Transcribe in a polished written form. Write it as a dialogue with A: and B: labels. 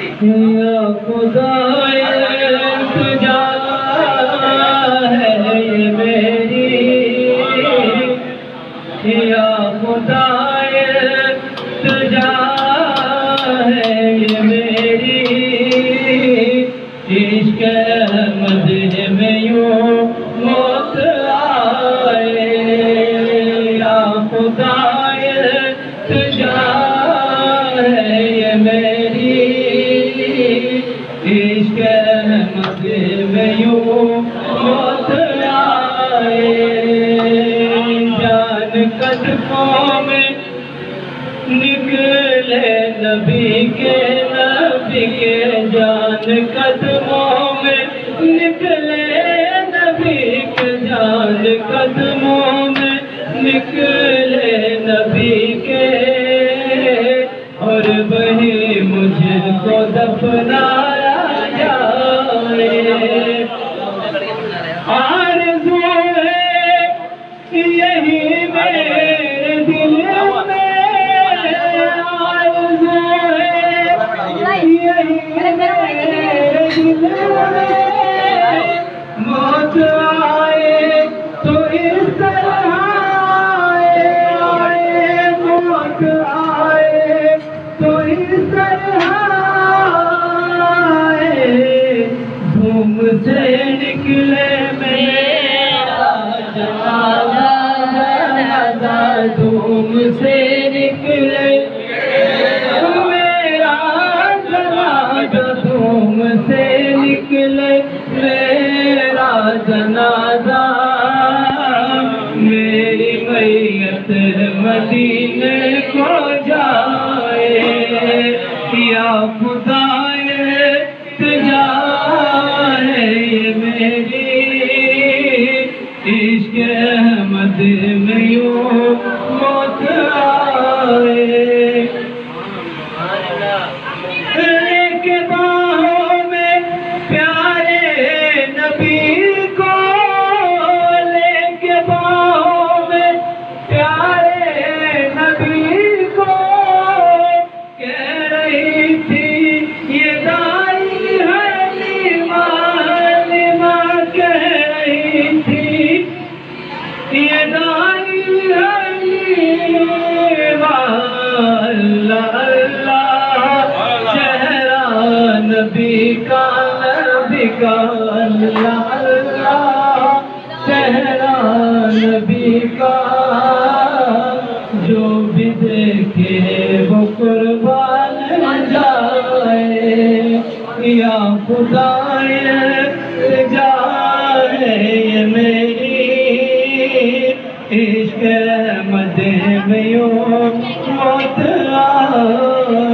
A: या खुदाए तुझा है ये मेरी, या खुदाए तुझा है ये मेरी, इश्क़ अहमद में यूं मौत आए। या खुदाए तुझा है ये मेरी, इश्क़ अहमद में यूं मौत आए। जान कदमों में निकले नबी के जान कदमों में निकले नबी के, जान कदमों में निकले नबी के, और वही मुझको दफनाया जाए। आरज़ू है यही मेरे दिल में, आरज़ू है यही मेरे दिल में, मौत आए तो इस तरह आए, मौत आए तो इस तरह आए। धूम से निकले मेरा जनाजा, धूम से निकले मेरा जनाजा, धूम से निकले मेरा जनाजा। मेरी मैयत मदीने को जाए। या खुदाए तुझा है ये मेरी, इश्क़ अहमद में यूं मौत आए। लेके बाहों में प्यारे नबी को, लेके बाहों में प्यारे नबी को, कह रही थी ये दाई हलीमा, हलीमा कह रही थी ये दाई हलीमा। अल्लाह अल्लाह चेहरा नबी का, नबी का, अल्लाह अल्लाह चेहरा नबी का, जो भी देखे वो कुर्बान जाए। या खुदाए तुझा है ये मेरी, इश्क़ अहमद में यूं मौत आए।